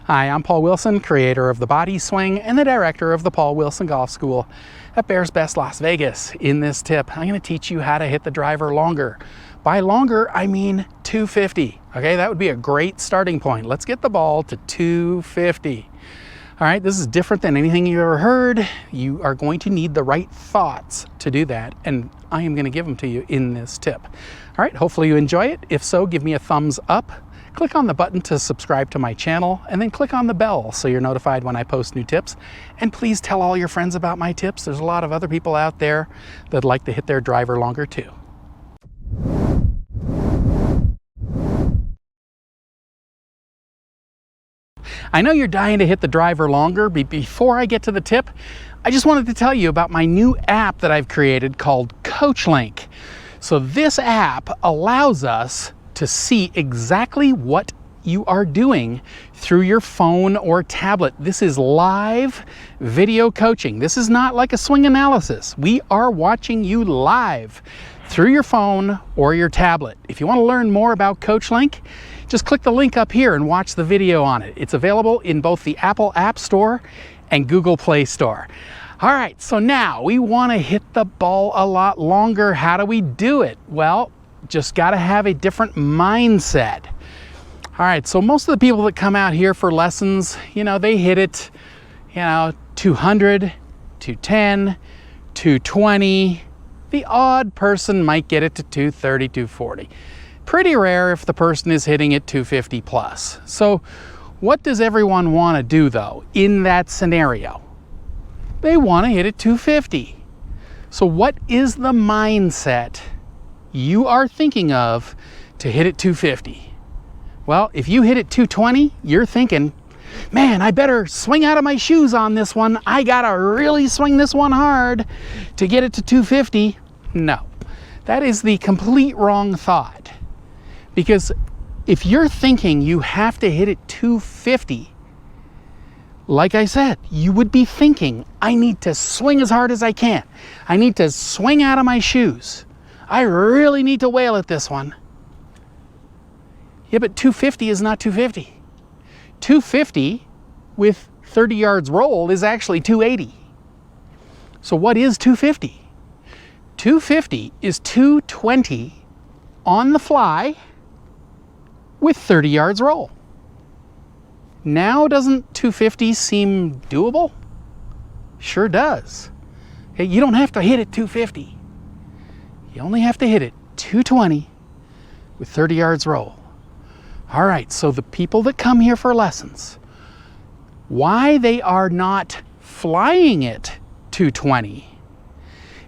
Hi, I'm Paul Wilson, creator of the Body Swing and the director of the Paul Wilson Golf School at Bears Best Las Vegas. In this tip, I'm going to teach you how to hit the driver longer. By longer, I mean 250. Okay, that would be a great starting point. Let's get the ball to 250. All right, this is different than anything you've ever heard. You are going to need the right thoughts to do that, and I am going to give them to you in this tip. All right, hopefully you enjoy it. If so, give me a thumbs up. Click on the button to subscribe to my channel, and then click on the bell so you're notified when I post new tips. And please tell all your friends about my tips. There's a lot of other people out there that like to hit their driver longer too. I know you're dying to hit the driver longer, but before I get to the tip, I just wanted to tell you about my new app that I've created called CoachLink. So this app allows us to see exactly what you are doing through your phone or tablet. This is live video coaching. This is not like a swing analysis. We are watching you live through your phone or your tablet. If you want to learn more about CoachLink, just click the link up here and watch the video on it. It's available in both the Apple App Store and Google Play Store. All right, so now we want to hit the ball a lot longer. How do we do it? Well, just got to have a different mindset. All right, so most of the people that come out here for lessons, they hit it, 200, 210, 220. The odd person might get it to 230, 240. Pretty rare if the person is hitting it 250 plus. So what does everyone want to do though in that scenario? They want to hit it 250. So what is the mindset you are thinking of to hit it 250? Well, if you hit it 220, you're thinking, man, I better swing out of my shoes on this one. I gotta really swing this one hard to get it to 250. No, that is the complete wrong thought. Because if you're thinking you have to hit it 250, like I said, you would be thinking, I need to swing as hard as I can. I need to swing out of my shoes. I really need to whale at this one. Yeah, but 250 is not 250. 250 with 30 yards roll is actually 280. So what is 250? 250 is 220 on the fly with 30 yards roll. Now doesn't 250 seem doable? Sure does. Okay, you don't have to hit it 250. You only have to hit it 220 with 30 yards roll. All right, so the people that come here for lessons, why they are not flying it 220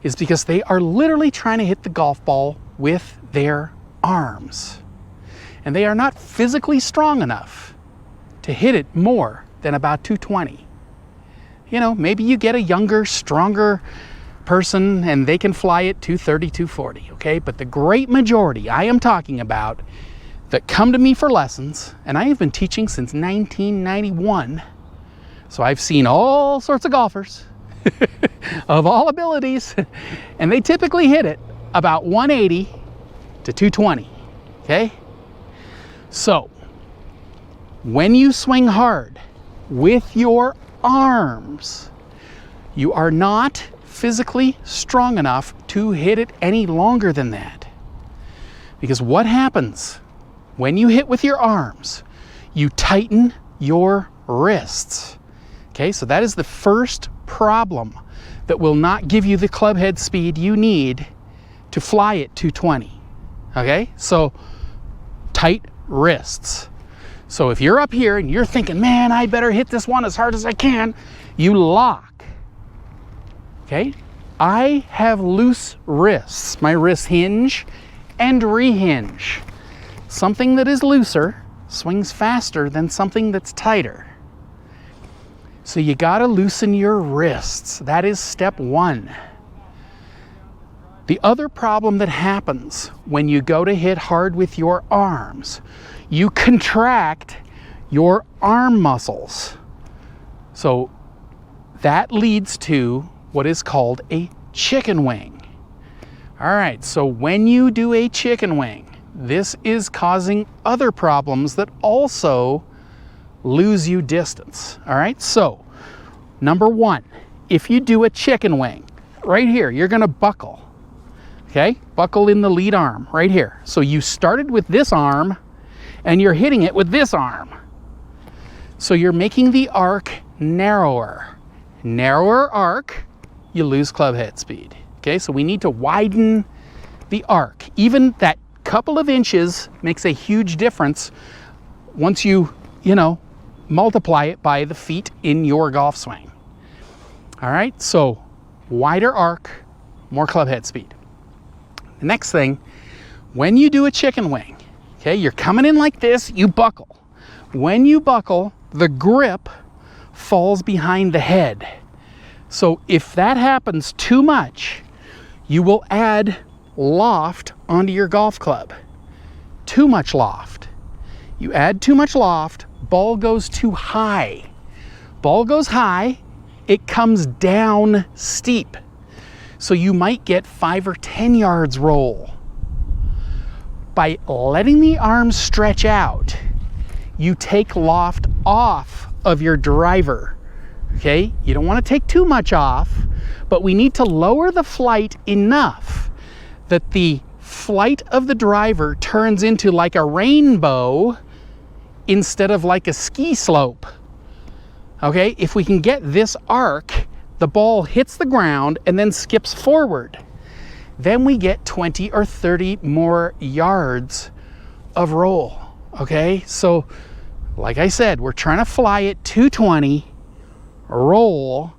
is because they are literally trying to hit the golf ball with their arms. And they are not physically strong enough to hit it more than about 220. Maybe you get a younger, stronger person and they can fly it 230, 240, okay? But the great majority I am talking about that come to me for lessons, and I have been teaching since 1991, so I've seen all sorts of golfers of all abilities, and they typically hit it about 180 to 220, okay? So, when you swing hard with your arms, you are not physically strong enough to hit it any longer than that. Because what happens when you hit with your arms? You tighten your wrists. Okay, so that is the first problem that will not give you the club head speed you need to fly it 220. Okay, so tight wrists. So if you're up here and you're thinking, man, I better hit this one as hard as I can, you lock. Okay, I have loose wrists. My wrists hinge and rehinge. Something that is looser swings faster than something that's tighter. So you gotta loosen your wrists. That is step one. The other problem that happens when you go to hit hard with your arms, you contract your arm muscles. So that leads to what is called a chicken wing. All right, so when you do a chicken wing, this is causing other problems that also lose you distance. All right, so number one, if you do a chicken wing, right here, you're gonna buckle, okay? Buckle in the lead arm right here. So you started with this arm and you're hitting it with this arm. So you're making the arc narrower. Narrower arc, you lose club head speed. Okay, so we need to widen the arc. Even that couple of inches makes a huge difference once you multiply it by the feet in your golf swing. All right, so wider arc, more club head speed. The next thing, when you do a chicken wing, okay, you're coming in like this, you buckle. When you buckle, the grip falls behind the head. So if that happens too much, you will add loft onto your golf club. Too much loft. You add too much loft, ball goes too high. Ball goes high, it comes down steep. So you might get 5 or 10 yards roll. By letting the arms stretch out, you take loft off of your driver. Okay, you don't want to take too much off, but we need to lower the flight enough that the flight of the driver turns into like a rainbow instead of like a ski slope. Okay, if we can get this arc, the ball hits the ground and then skips forward. Then we get 20 or 30 more yards of roll. Okay, so like I said, we're trying to fly it 220, roll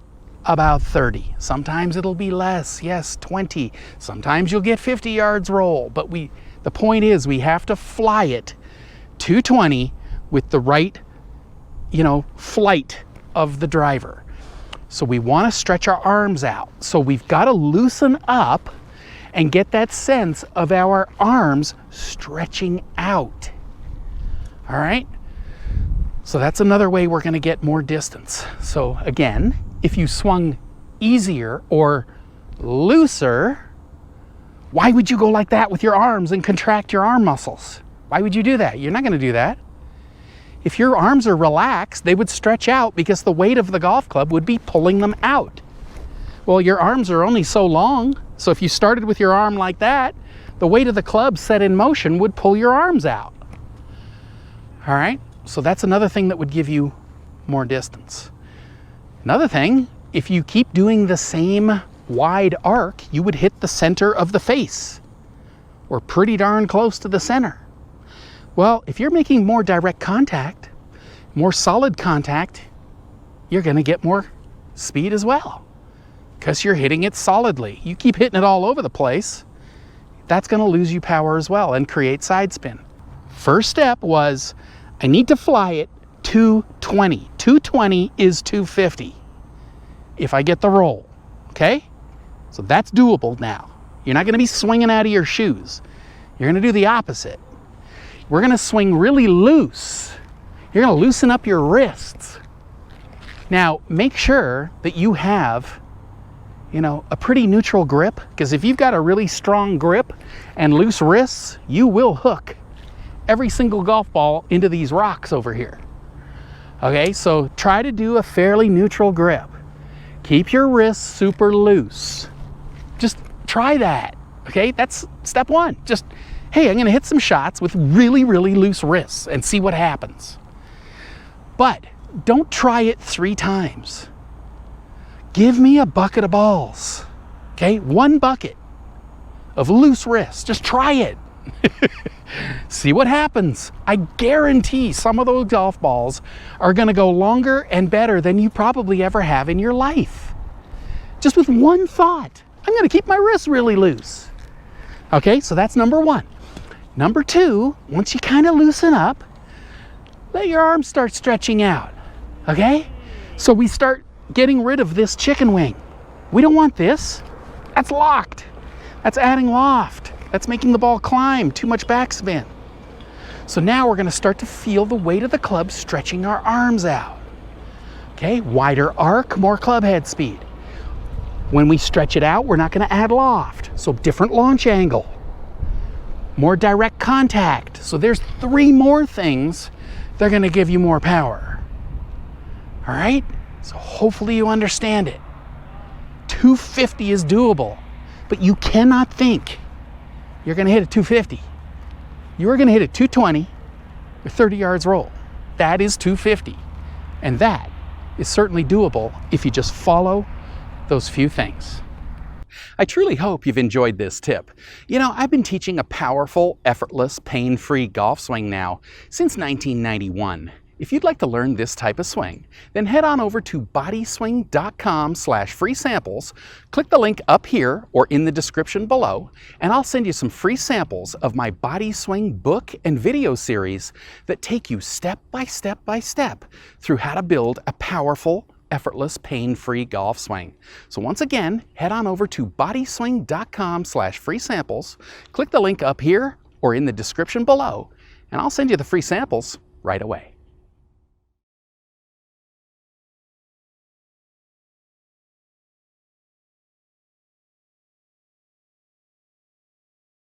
about 30. Sometimes it'll be less, yes, 20. Sometimes you'll get 50 yards roll, but the point is we have to fly it 220 with the right, flight of the driver. So we want to stretch our arms out. So we've got to loosen up and get that sense of our arms stretching out. All right? So that's another way we're going to get more distance. So again, if you swung easier or looser, why would you go like that with your arms and contract your arm muscles? Why would you do that? You're not going to do that. If your arms are relaxed, they would stretch out because the weight of the golf club would be pulling them out. Well, your arms are only so long, so if you started with your arm like that, the weight of the club set in motion would pull your arms out. All right? So that's another thing that would give you more distance. Another thing, if you keep doing the same wide arc, you would hit the center of the face, or pretty darn close to the center. Well, if you're making more direct contact, more solid contact, you're going to get more speed as well, because you're hitting it solidly. You keep hitting it all over the place, that's going to lose you power as well and create side spin. First step was, I need to fly it 220. 220 is 250 if I get the roll, okay? So that's doable now. You're not going to be swinging out of your shoes. You're going to do the opposite. We're going to swing really loose. You're going to loosen up your wrists. Now, make sure that you have, a pretty neutral grip, because if you've got a really strong grip and loose wrists, you will hook every single golf ball into these rocks over here. Okay, so try to do a fairly neutral grip. Keep your wrists super loose. Just try that, okay? That's step one. Just, hey, I'm gonna hit some shots with really, really loose wrists and see what happens. But don't try it 3 times. Give me a bucket of balls, okay? 1 bucket of loose wrists. Just try it. See what happens. I guarantee some of those golf balls are going to go longer and better than you probably ever have in your life. Just with one thought. I'm going to keep my wrists really loose. Okay, so that's number 1. Number 2, once you kind of loosen up, let your arms start stretching out. Okay? So we start getting rid of this chicken wing. We don't want this. That's locked. That's adding loft. That's making the ball climb, too much backspin. So now we're going to start to feel the weight of the club stretching our arms out. Okay, wider arc, more club head speed. When we stretch it out, we're not going to add loft. So different launch angle. More direct contact. So there's 3 more things that are going to give you more power. All right? So hopefully you understand it. 250 is doable, but you cannot think you're going to hit a 250. You are going to hit a 220 with 30 yards roll. That is 250. And that is certainly doable if you just follow those few things. I truly hope you've enjoyed this tip. You know, I've been teaching a powerful, effortless, pain-free golf swing now since 1991. If you'd like to learn this type of swing, then head on over to bodyswing.com/free samples, click the link up here or in the description below, and I'll send you some free samples of my Body Swing book and video series that take you step by step by step through how to build a powerful, effortless, pain-free golf swing. So once again, head on over to bodyswing.com/free samples, click the link up here or in the description below, and I'll send you the free samples right away.